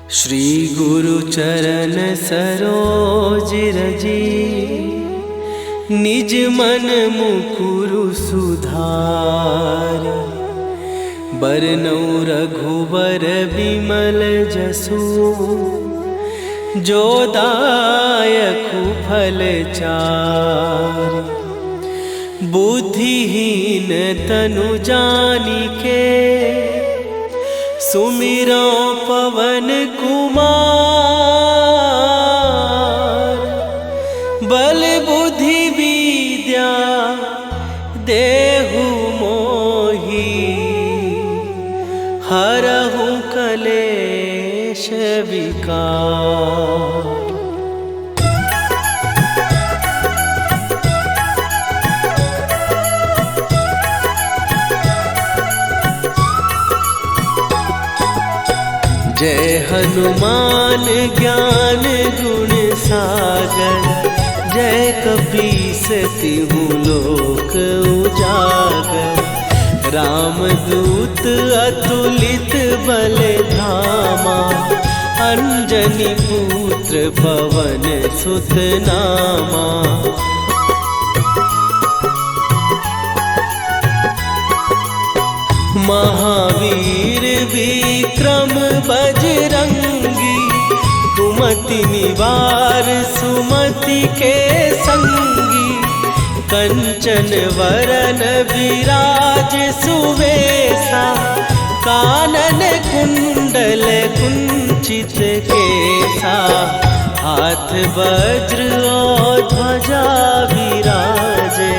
श्री गुरु चरण सरोज रजी, निज मन मुकुरु सुधार। बरनौ रघुबर बिमल जसु, जो दायकु फल चार। बुद्धिहीन तनु जानिके, सुमिरो पवन कुमार। बल बुद्धि विद्या देहु मोहि, हरहु कलेश विकार। जय हनुमान ज्ञान गुण सागर, जय कपीस तिहु लोक उजागर। रामदूत अतुलित बल धामा, अंजनी पुत्र पवन सुत नामा। महावीर विक्रम बजरंगी, कुमति निवार सुमति के संगी। कंचन वरन विराज सुवेशा, कानन कुंडल कुंचित केसा। हाथ वज्र और ध्वजा विराजे,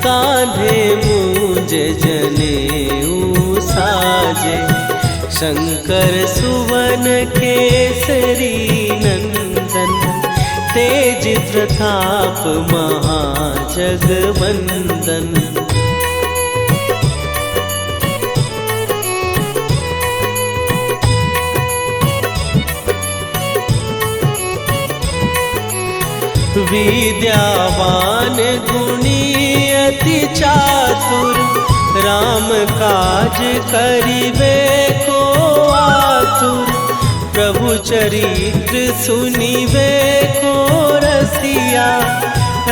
कांधे मूंज जनेऊ साजे। शंकर सुवन केसरी नंदन, तेज प्रताप महाजगवंदन। विद्यावान गुणी अति चातुर, राम काज करिबे को आतुर। प्रभु चरित्र सुनिबे को रसिया,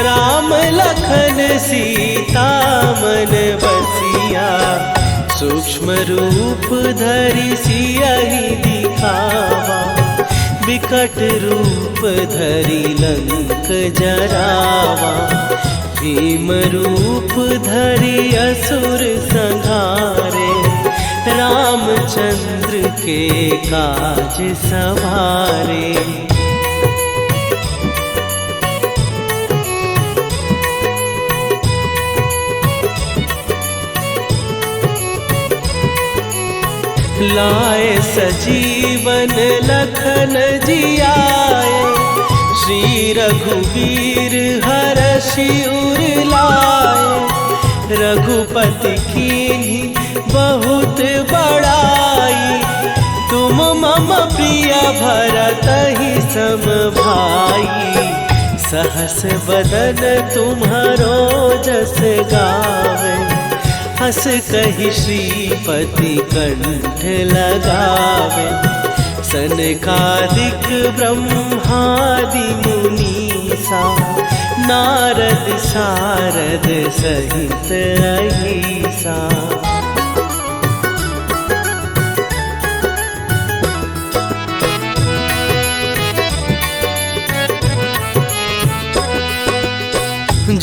राम लखन सीता मन बसिया। सूक्ष्म रूप धरि सियहि दिखावा, विकट रूप धरि लंक जरावा। भीम रूप धरि असुर संहारे, रामचंद्र के काज सवारे। लाए सजीवन लखन जियाए, श्री रघुवीर हरषि उर लाए। रघुपति कीन्ही बहुत बड़ाई, तुम मम प्रिय भरतहि सम भाई। सहस बदन तुम्हारो जस गावे, हस कहि श्रीपति कंठ लगावे। सनकादिक ब्रह्मादि मुनीसा, नारद सारद सहित अहिसा।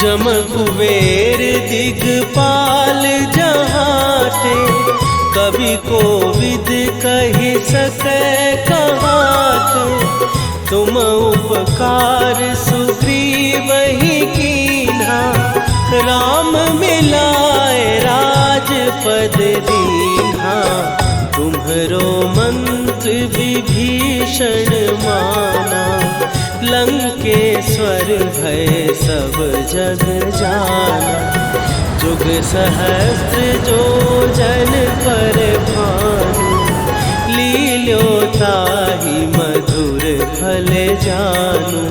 जम कुबेर दिगपाल जहाते, कवि कोविद कहि सकै कहाते। तुम उपकार सुग्रीवहि कीन्हा, राम मिलाए राजपद दीन्हा। तुम्हरो मंत्र विभीषण माना, लंकेश्वर भय सब जग जाना। जुग सहस्त्र जो जन पर भानु, लील्यो ताहि मधुर फल जानू।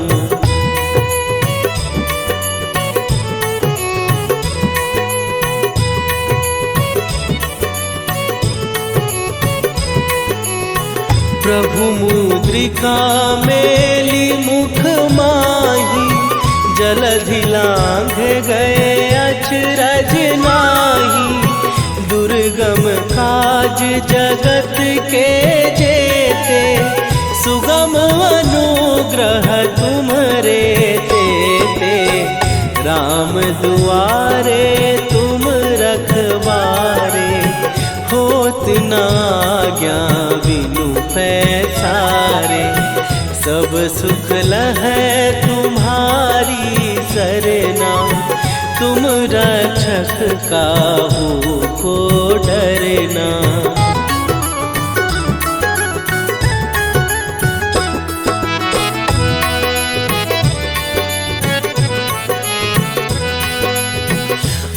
प्रभु मुद्रिका मेली मुख माही, जलधि लांघ गए अचरज नाही। दुर्गम काज जगत के जेते, सुगम अनुग्रह तुम्हरे तेते। राम दुआरे तुम रखवारे, होत न आज्ञा बिनु पैसारे। सब सुख लहै तुम्हारी सरना, तुम रक्षक काहू को डरना।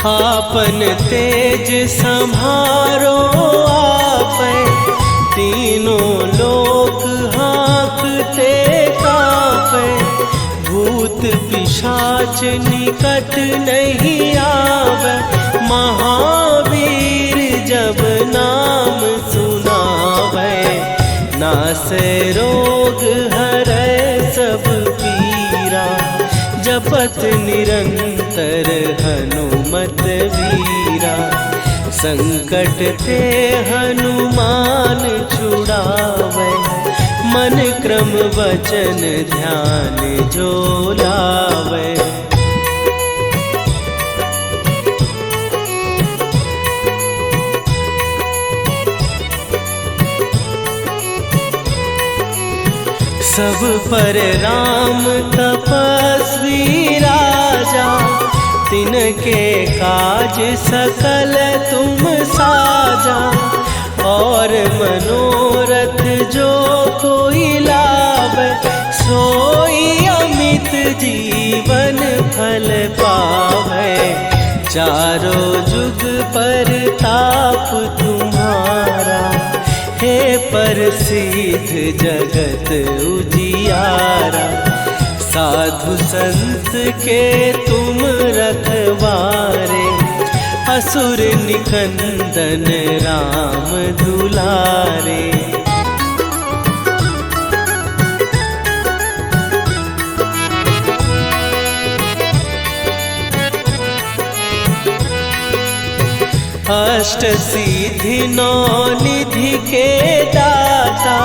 आपन तेज संभारो आपै, तीनों लोक हाँकते कांपै। भूत पिशाच निकट नहीं आवे, महावीर जब नाम सुनावे। नासै रोग हरै सब पीरा, जपत निरंतर हनुमत वीरा। संकट ते हनुमान छुड़ावे, मन क्रम वचन ध्यान जो लावे। सब पर राम तपस्वी राजा, तिनके काज सकल तुम साजा। और मनोरथ जो कोई लावे, सोई अमित जीवन फल पावे। चारों जुग पर ताप तुम्हारा, हे प्रसिद्ध जगत उजियारा। साधु संत के तुम रखवारे, असुर निकंदन राम दुलारे। अष्ट सिद्धि नौ निधि के दाता,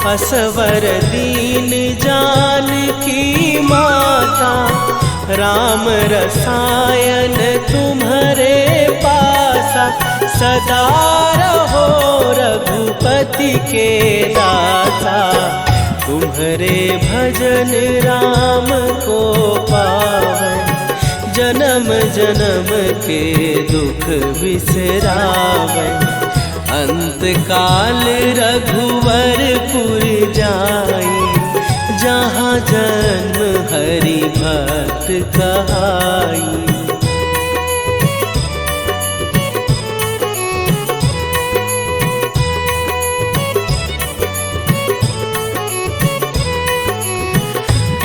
असवर दीन जानकी माता। राम रसायन तुम्हारे पासा, सदा रहो रघुपति के दासा। तुम्हारे भजन राम को पावै, जन्म जन्म के दुख बिसरावै। अंत काल रघुवरपुर जाई, जहाँ जन्म हरि भक्त कहाई।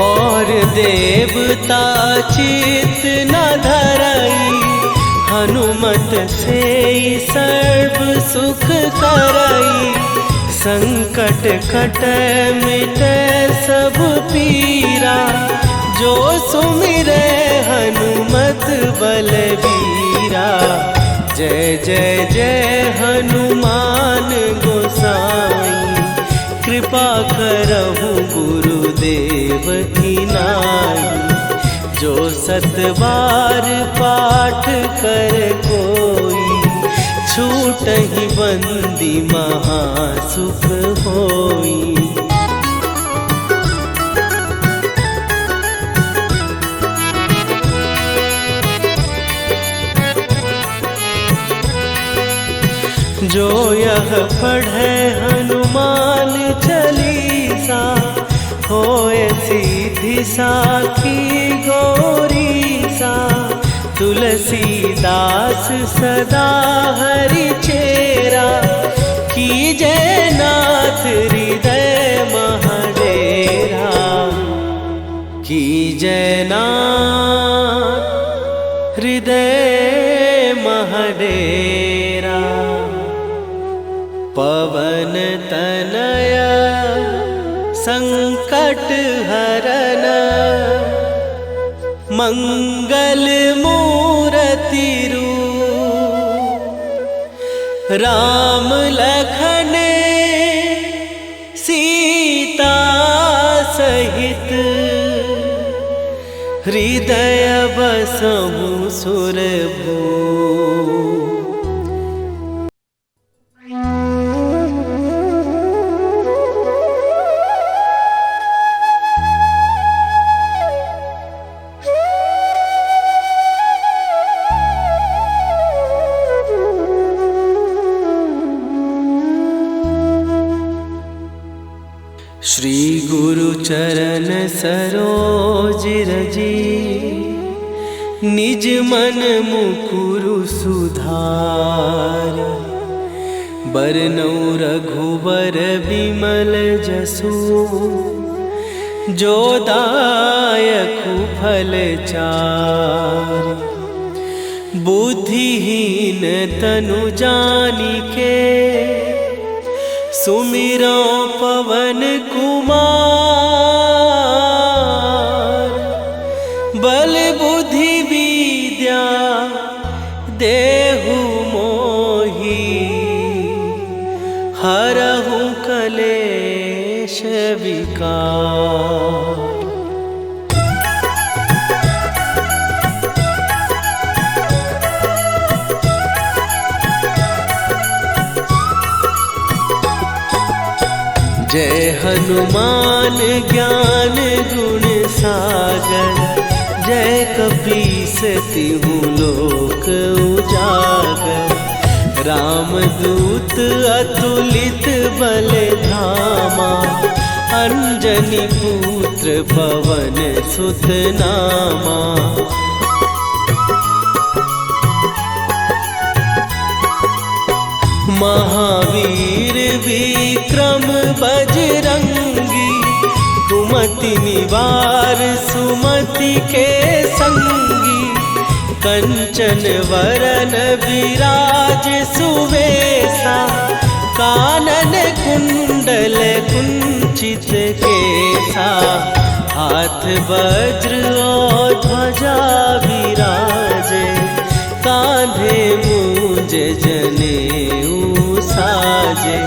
और देवता चित न धरई, हनुमत से सर्व सुख करई। संकट कटै मिटै सब पीरा, जो सुमिरै हनुमत बलबीरा। जय जय जय हनुमान गोसाई, कृपा करहु गुरुदेव की नाई। जो सतबार पाठ कर कोई, छूटहि बंदी महासुख होई। जो यह पढ़े हनुमान चालीसा, होए सीधी साखी गौरीसा। तुलसीदास सदा हरि चेरा, कीजय नाथ हृदय महडेरा। कीजय नाथ हृदय महडेरा। पवन तनय संकट हरन मंगल मूर्ति रूप राम लखन सीता सहित हृदय बसहु सुरभू। श्री गुरु चरण सरोज रजी निज मन मुकुरु सुधार। बरनउँ रघुबर बिमल जसु जो दायकु फल चार। बुद्धिहीन तनु जानिके सुमिरो पवन कुमार। बल बुद्धि विद्या देहु मोहि हरहु कलेश विकार। जय हनुमान ज्ञान गुण सागर। जय कपीस तिहु लोक उजागर। रामदूत अतुलित बल धामा। अंजनी पुत्र पवन सुत नामा। महावीर विक्रम बजरंगी। कुमति निवार सुमति के संगी। कंचन वरन विराज सुवेशा। कानन कुंडल कुंचित केसा। हाथ वज्र और ध्वजा विराजे। कांधे मूंज जनेऊ साजे।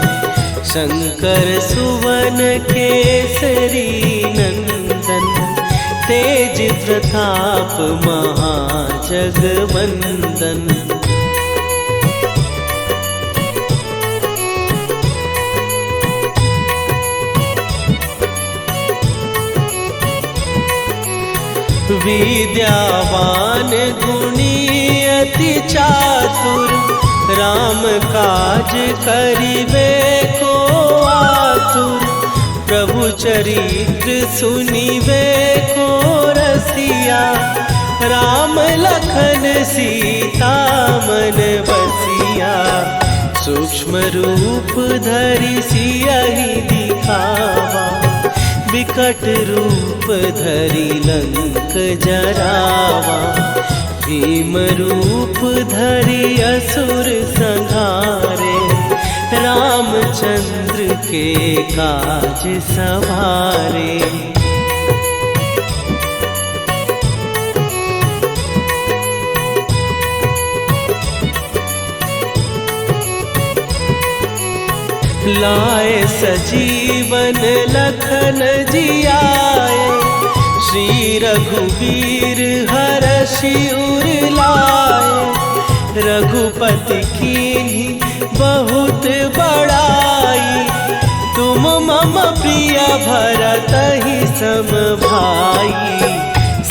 शंकर सुवन केसरी नंदन। तेज प्रताप महाजगवंदन। विद्यावान गुणी अति चातुर। राम काज करिबे को आतुर। प्रभु चरित्र सुनिबे को रसिया। राम लखन सीता मन बसिया। सूक्ष्म रूप धरि सियहि दिखावा। विकट रूप धरि लंक जरावा। भीम रूप धरि असुर संहारे। रामचंद्र के काज सवारे। लाए सजीवन लखन जियाए। श्री रघुवीर हरषि उर लाए। रघुपति कीन्ही बहुत बड़ाई। तुम मम प्रिय भरतहि सम भाई।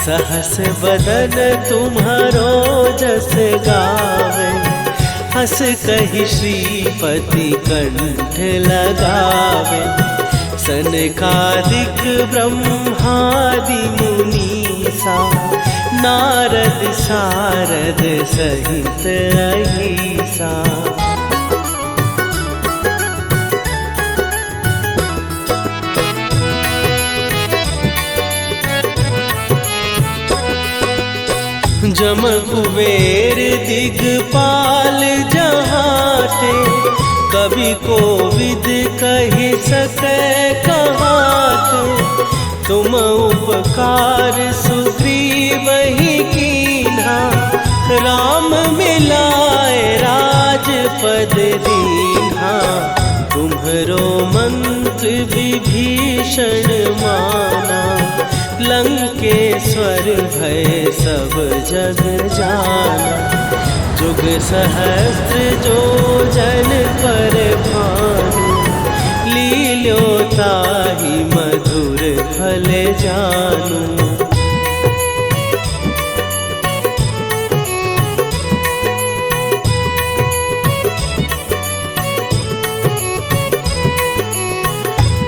सहस बदन तुम्हारो जस गावे। हस कहि श्रीपति कंठ लगावे। सनकादिक ब्रह्मादि मुनीसा। नारद सारद सहित अहिसा। जम कुबेर दिगपाल जहाते। कवि कोविद कहि सकै कहाते। तुम उपकार सुग्रीव ही कीन्हा, राम मिलाए राजपद दीन्हा। तुम्हरो मंत्र विभीषण माना, लंकेश्वर भय सब जग जाना। जुग सहस्त्र जो जन पर भानु, लील्यो ताहि मधुर फल जानू।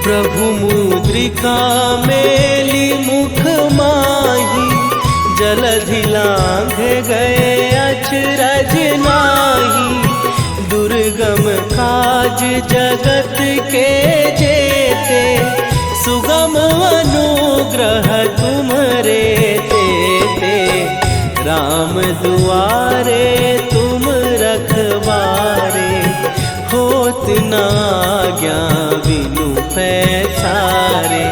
प्रभु मुद्रिका मेली मुख माही, जलधि लांघ गए अचरज नाहि। दुर्गम काज जगत के जेते, सुगम अनुग्रह तुम्हरे तेते। राम दुआरे तुम रखवारे, होत न आज्ञा बिनु पैसारे।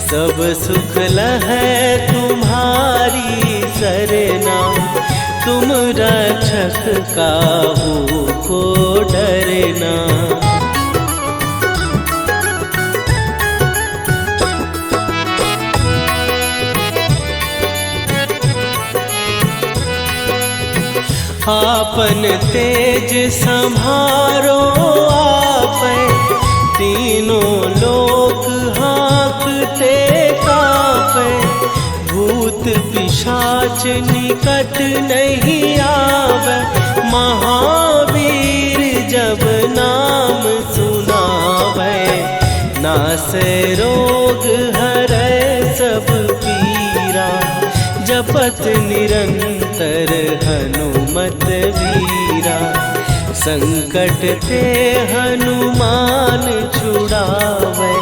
सब सुख लहै तुम्हारी सरना, तुम रक्षक काहू को डरना। आपन तेज संभारो आपै, तीनों लोक हाँकते कापै। भूत पिशाच निकट नहीं आवे, महावीर जब नाम सुनावे। नासै रोग हरै सब पीरा, जपत निरंतर हनुमत वीरा। संकट ते हनुमान छुड़ावे,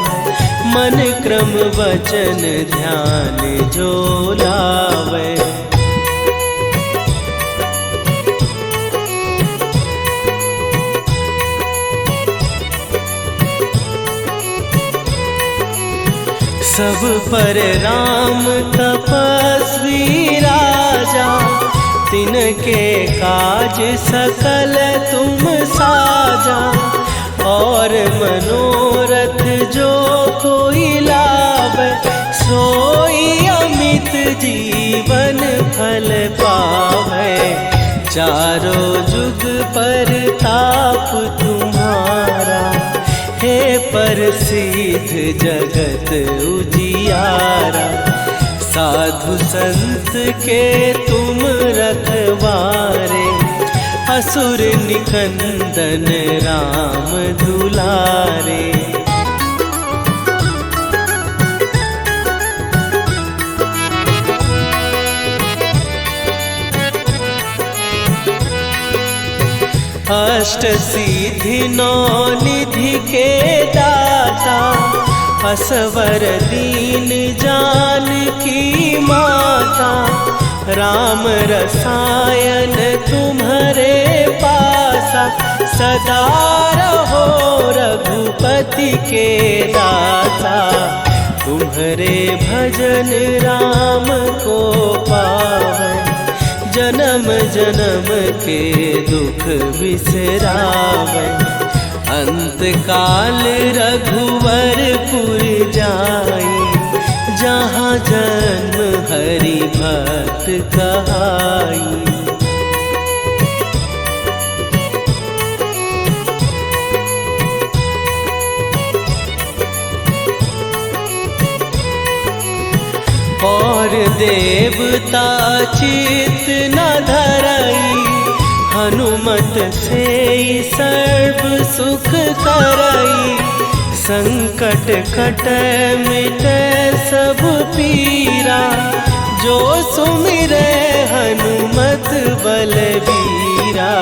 मन क्रम वचन ध्यान जो लावे। सब पर राम तपस्वी राजा, तिनके काज सकल तुम साजा। और मनोरथ जो कोई लावे, सोई अमित जीवन फल पावे। चारों जुग पर ताप तुम्हारा, हे प्रसिद्ध जगत उजियारा। साधु संत के तुम रखवारे, असुर निकंदन राम दुलारे। अष्ट सिद्धि नौ निधि के दाता, असवर दीन जानकी माता। राम रसायन तुम्हारे पासा, सदा रहो रघुपति के दासा। तुम्हारे भजन राम को पावे, जन्म जन्म के दुख बिसरावे। अंत काल रघुवरपुर जाई, जहाँ जन्म हरि भक्त कहाई। और देवता चित न धरई, हनुमत से सर्व सुख करई। संकट कटै मिटै सब पीरा, जो सुमिरै हनुमत बलबीरा।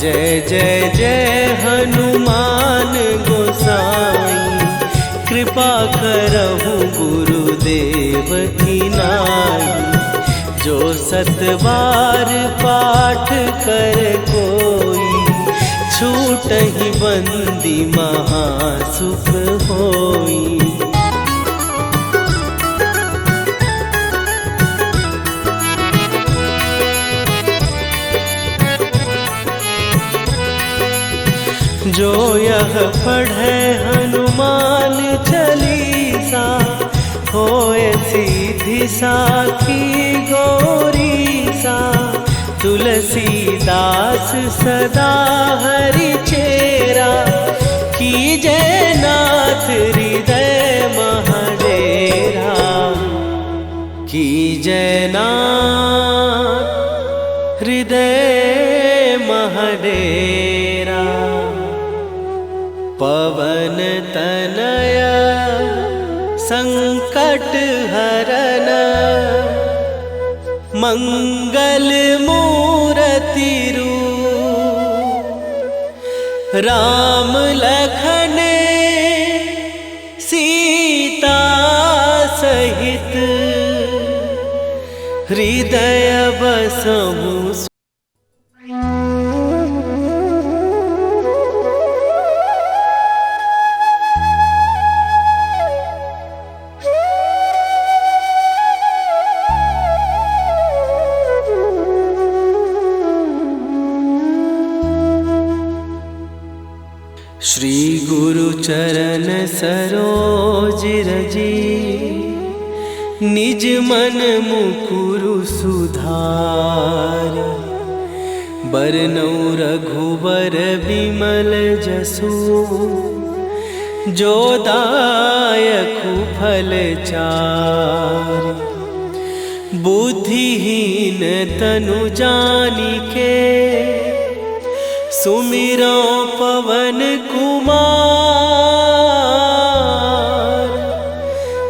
जय जय जय हनुमान गोसाई, कृपा करहु गुरुदेव की नाई। जो सतबार पाठ कर कोई, छूटहि बंदी महासुख होई। जो यह पढ़े हनुमान चालीसा, होए सीधी साखी गौरी सा। तुलसीदास सदा हरि चेरा, कीजय नाथ हृदय महडेरा। कीजय नाथ हृदय महडेरा। पवन तनय संकट हरन, मंगल मूरति रूप। राम लखन सीता सहित, हृदय बसहु। श्री गुरु चरण सरोज रजी, निज मन मुकुरु सुधार। बरनौ रघुबर विमल जसु, जो दायकु फल चार। बुद्धिहीन तनु जानिके, सुमिरो पवन कुमार।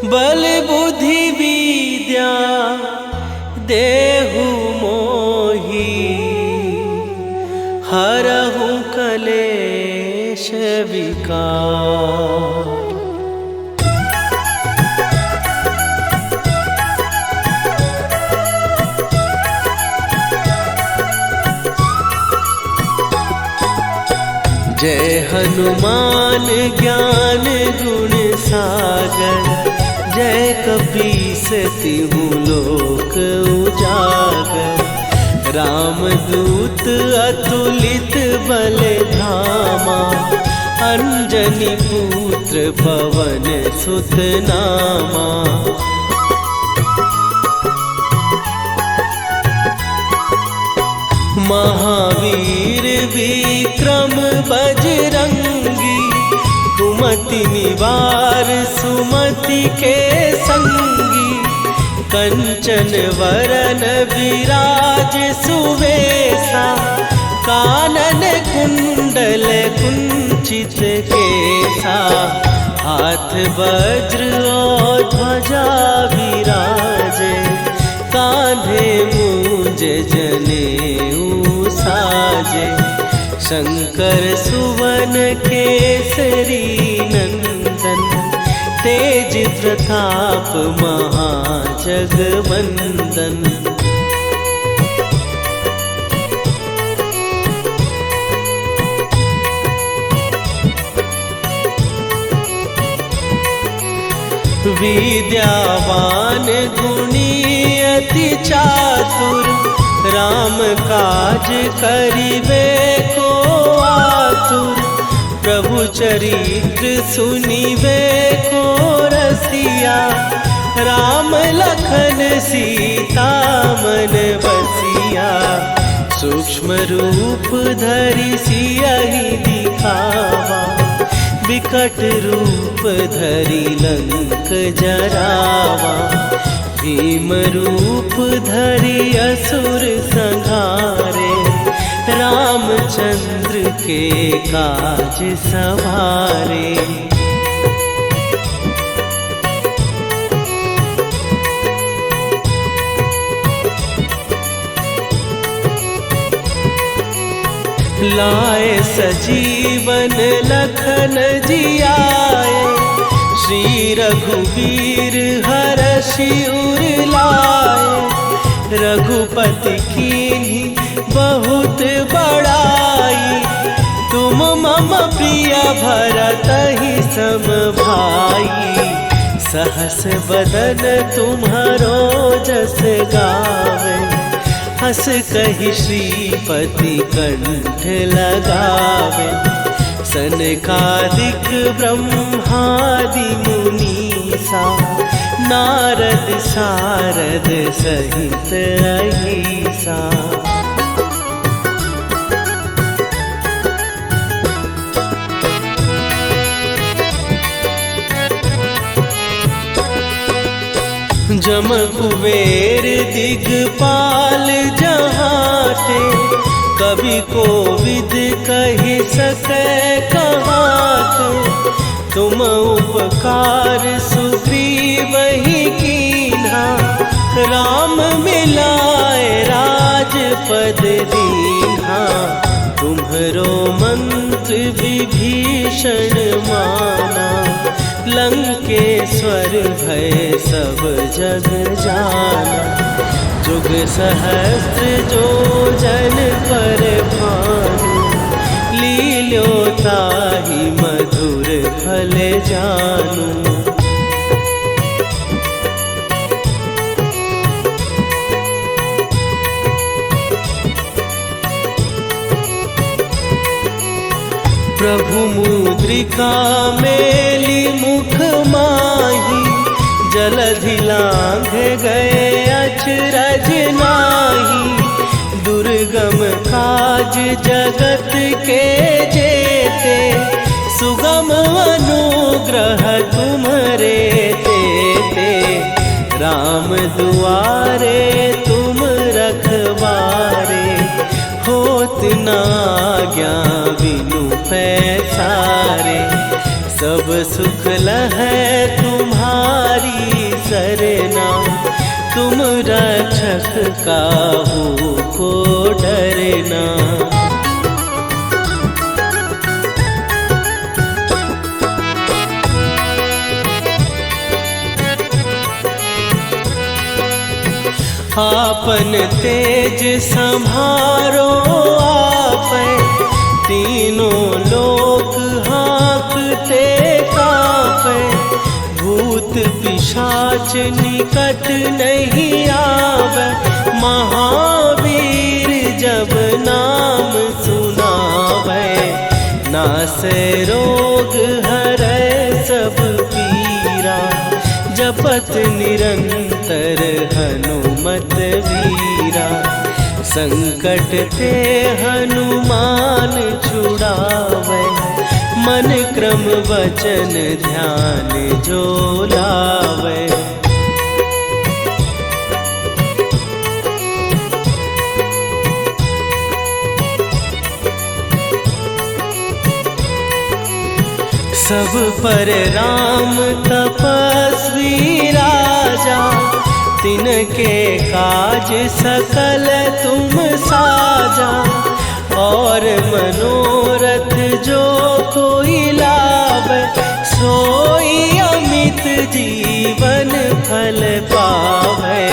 बल बुद्धि विद्या देहु मोहि, हरहु कलेश विकार। जय हनुमान ज्ञान गुण सागर, जय कपीस तिहु लोक उजागर। रामदूत अतुलित बल धामा, अंजनी पुत्र पवन सुत नामा। महावीर विक्रम बजरंगी, कुमति निवार सुमति के संगी। कंचन वरन विराज सुवेशा, कानन कुंडल कुंचित केसा। हाथ वज्र और ध्वजा विराजे, कांधे मूंज जनेऊ साजे। शंकर सुवन केसरी नंदन, तेज प्रताप महाजगवंदन। विद्यावान गुणी अति चातुर, राम काज करिबे को आतुर। प्रभु चरित्र सुनिबे को रसिया, राम लखन सीता मन बसिया। सूक्ष्म रूप धरि सियहि दिखावा, विकट रूप धरि लंक जरावा। भीम रूप धरि असुर संहारे, रामचंद्र के काज सवारे। लाए सजीवन लखन जियाए, श्री रघुवीर हरषि उर लाए। रघुपति कीन्ही बहुत बड़ाई, तुम मम प्रिय भरतहि सम भाई। सहस बदन तुम्हारो जस गावे, हस कहि श्रीपति कंठ लगावे। सनकादिक ब्रह्मादि मुनीसा नारद सारद सहित अहिसा। जम कुबेर दिगपाल जहाँ थे, कवि को विद कहि सकै कहाते। तुम उपकार सुग्रीव ही कीन्हा, राम मिलाए राजपद दीन्हा। तुम्हरो मंत्र विभीषण माना, लंकेश्वर भय सब जग जाना। जुग सहस्त्र जो जन पर भानु, लील्यो ताहि मधुर फल जानू। प्रभु मुद्रिका मेली मुख माही, जलधि लांघ गए अचरज नाही। दुर्गम काज जगत के जेते, सुगम अनुग्रह तुम्हरे तेते। राम दुआरे तुम रखवारे, होत न आज्ञा बिनु पैसारे। सब सुख लहै तुम्हारी सरना, तुम रक्षक काहू को डरना। आपन तेज संभारो आपै, तीनों लोक हाँकते कापै। भूत पिशाच निकट नहीं आवे, महावीर जब नाम सुनावे। नासै रोग हरै सब पीरा, जपत निरंतर हनुमत वीरा। संकट ते हनुमान छुड़ावे, मन क्रम वचन ध्यान जो लावे। सब पर राम तपस्वी राजा, तिनके काज सकल तुम साजा। और मनोरथ जो कोई लावे, सोई अमित जीवन फल पावे।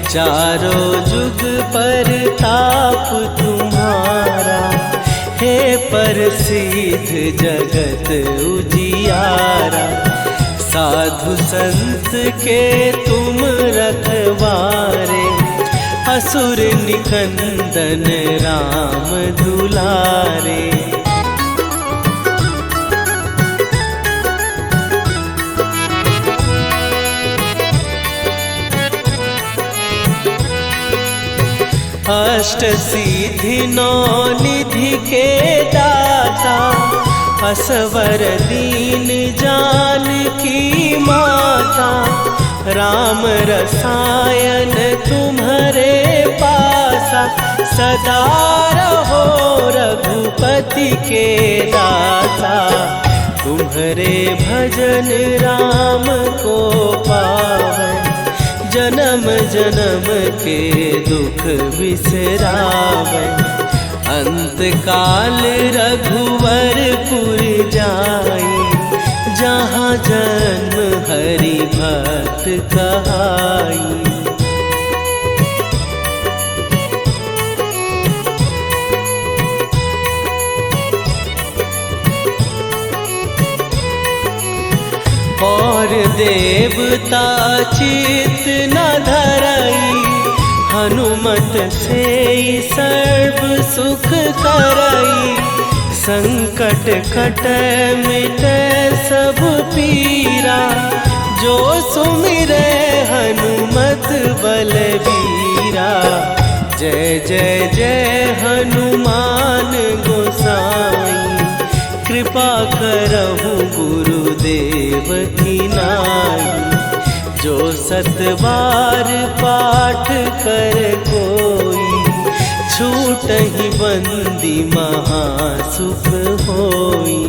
चारों जुग पर ताप तुम्हारा, हे प्रसिद्ध जगत उजियारा। साधु संत के तुम रखवारे, असुर निकंदन राम दुलारे। अष्ट सिद्धि नौ निधि के दाता, असवर दीन जानकी माता। राम रसायन तुम्हारे पासा, सदा रहो रघुपति के दासा। तुम्हारे भजन राम को पावे, जन्म जन्म के दुख बिसरावे। अंत काल रघुवरपुर जाई, जहाँ जन्म हरि भक्त कहाई। और देवता चित न धरई, हनुमत से सर्व सुख करई। संकट कटे मिटे सब पीरा, जो सुमिरे हनुमत बलबीरा। जय जय जय हनुमान गोसाई, कृपा करहु गुरुदेव की नाई। जो 7 बार पाठ कर कोई, छूटहि बंदी महासुख होई।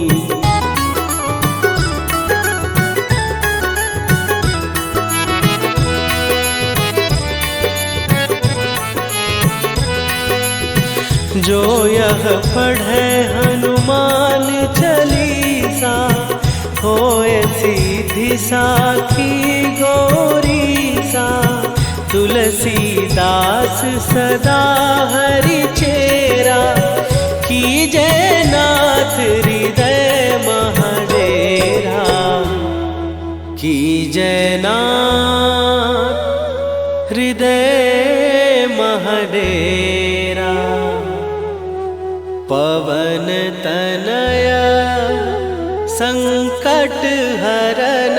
जो यह पढ़े हनुमान चालीसा, होए सीधी साखी गौरीसा। तुलसीदास सदा हरि चेरा, कीजय नाथ हृदय महडेरा। कीजय नाथ हृदय महडेरा। पवन तनया संकट हरन,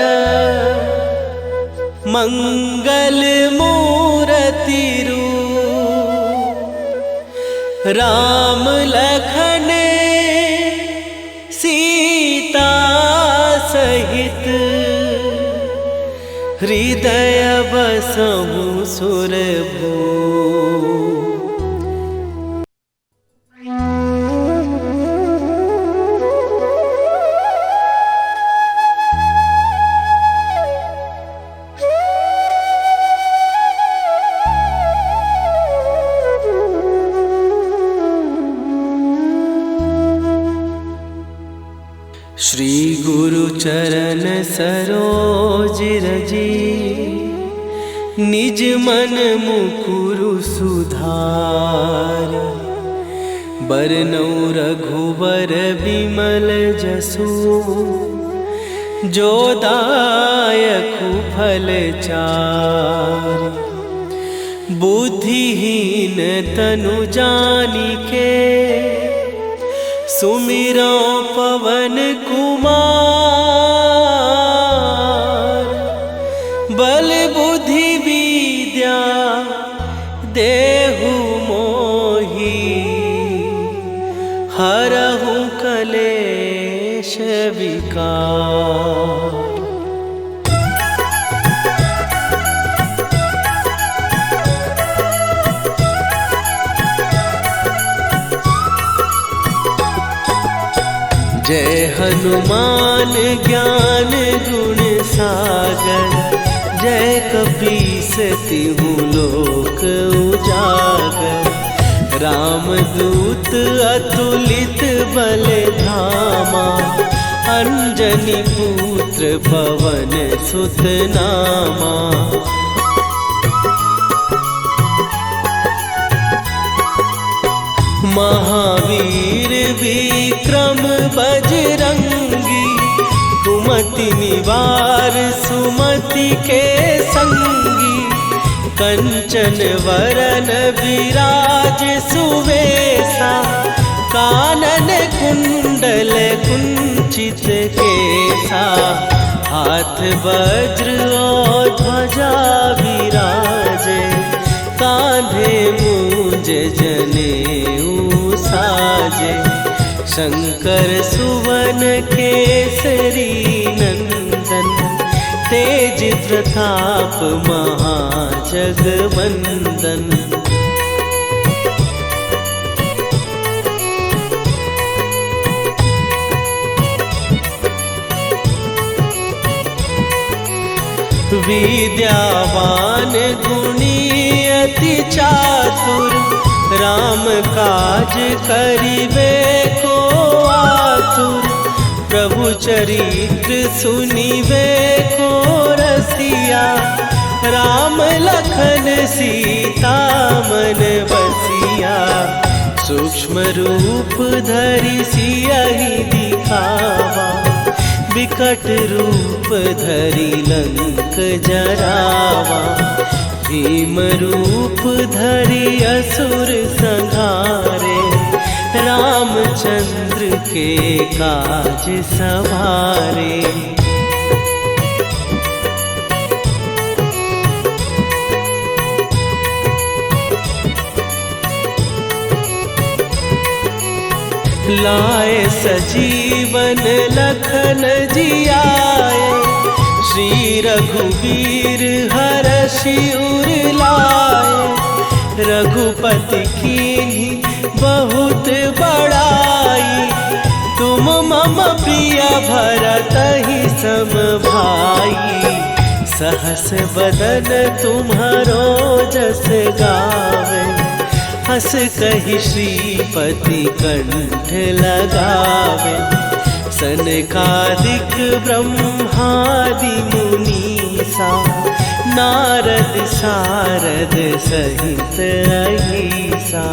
मंगल मूर्ति रूप। राम लखन सीता सहित, हृदय बसहु सुरभूप। श्री गुरु चरण सरोज रजी, निज मन मुकुरु सुधार। बरनउँ रघुबर बिमल जसु, जो दायकु फल चारि। बुद्धिहीन तनु जानिके, सुमिरो पवन कुमार। बल बुद्धि विद्या देहु मोहि, हरहु कलेश विकार। जय हनुमान ज्ञान गुण सागर, जय कपीस तिहु लोक उजागर। रामदूत अतुलित बल धामा, अंजनी पुत्र पवन सुत नामा। महावीर विक्रम बजरंगी, कुमति निवार सुमति के संगी। कंचन वरन विराज सुवेशा, कानन कुंडल कुंचित केसा। हाथ वज्र और ध्वजा विराजे, कांधे मूंज जनेऊ साजे। शंकर सुवन केसरी नंदन, तेज प्रताप महाजगवंदन। विद्यावान गुणी अति चातुर, राम काज करिबे को आतुर। प्रभु चरित्र सुनिबे को रसिया, राम लखन सीता मन बसिया। सूक्ष्म रूप धरि सियहि दिखावा, विकट रूप धरि लंक जरावा। भीम रूप धरि असुर संहारे, रामचंद्र के काज सवारे। लाए सजीवन लखन जियाए, श्री रघुवीर हरषि उर लाए। रघुपति कीन्ही बहुत बड़ाई, तुम मम प्रिय भरतहि सम भाई। सहस बदन तुम्हारो जस गावे, हस कहि श्रीपति कंठ लगावे। सनकादिक ब्रह्मादि मुनीसा, नारद सारद सहित अहिसा।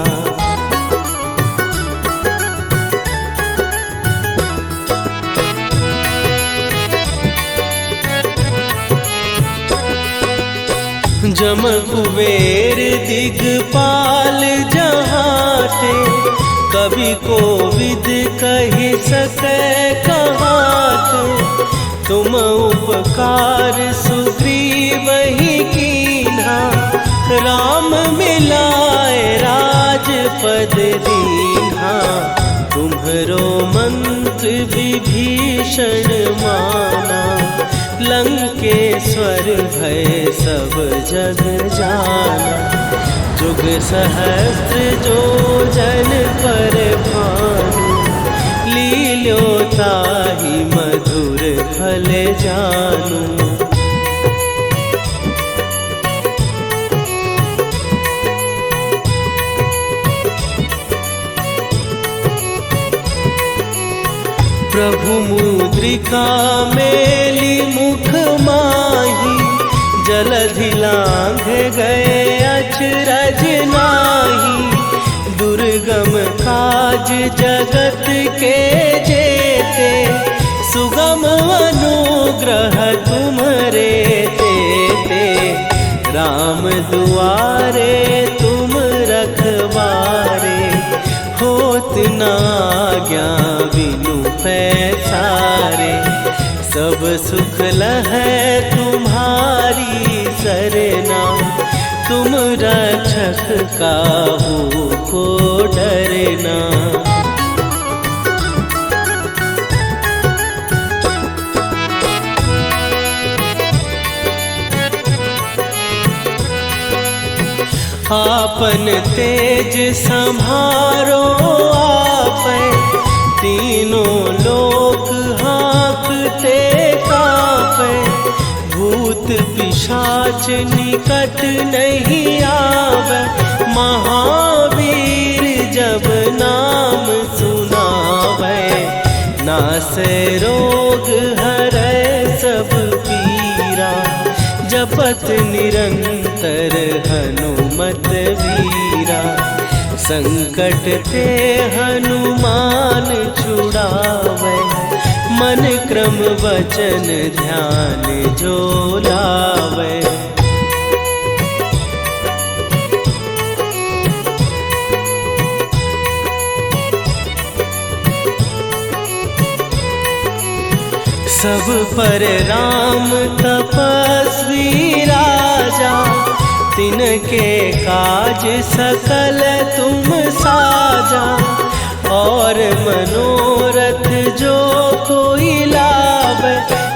जम कुबेर दिगपाल जहाते, कवि कोविद कहि सकै कहाते। तुम उपकार सुग्रीवहि कीन्हा, राम मिलाए राजपद दीन्हा। तुम्हरो मंत्र विभीषण माना, लंकेश्वर भय सब जग जाना। जुग सहस्त्र जो जन पर भानु, लील्यो ताहि मधुर फल जानू। प्रभु मुद्रिका मेली मुख माही, जलधि लांघ गए अचरज नाही। दुर्गम काज जगत के जेते, सुगम अनुग्रह तुम्हरे तेते। राम दुआरे तुम रखवारे, होत न आज्ञा बिनु पैसारे। सब सुख लहै तुम्हारी सरना, तुम रक्षक काहू को डरना। आपन तेज सम्हारो आपै, तीनों लोक हाँकते कांपै। भूत पिशाच निकट नहीं आवे, महावीर जब नाम सुनावे। नासै रोग हरै सब पीरा, जपत निरंतर हनुमत वीरा। संकट ते हनुमान छुड़ावे, मन क्रम वचन ध्यान जो लावे। सब पर राम तपस्वी राजा, तिनके काज सकल तुम साजा। और मनोरथ जो कोई लावे,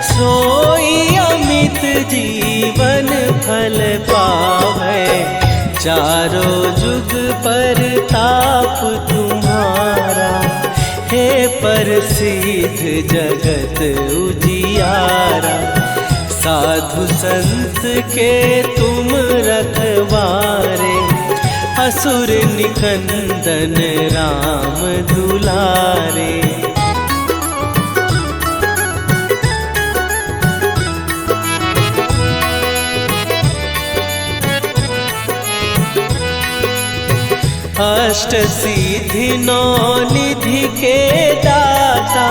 सोई अमित जीवन फल पावे। चारों जुग पर ताप तुम्हारा, हे प्रसिद्ध जगत उजियारा। साधु संत के तुम रखवारे, असुर निकंदन राम दुलारे। अष्ट सिद्धि नौ निधि के दाता,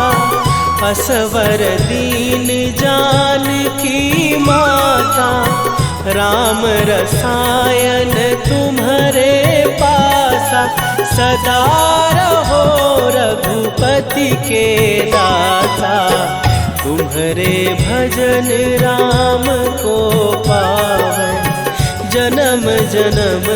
असवर दीन जानकी माता। राम रसायन तुम्हारे पास, दासा सदा रहो रघुपति के दासा। तुम्हारे भजन राम को पावन जन्म जन्म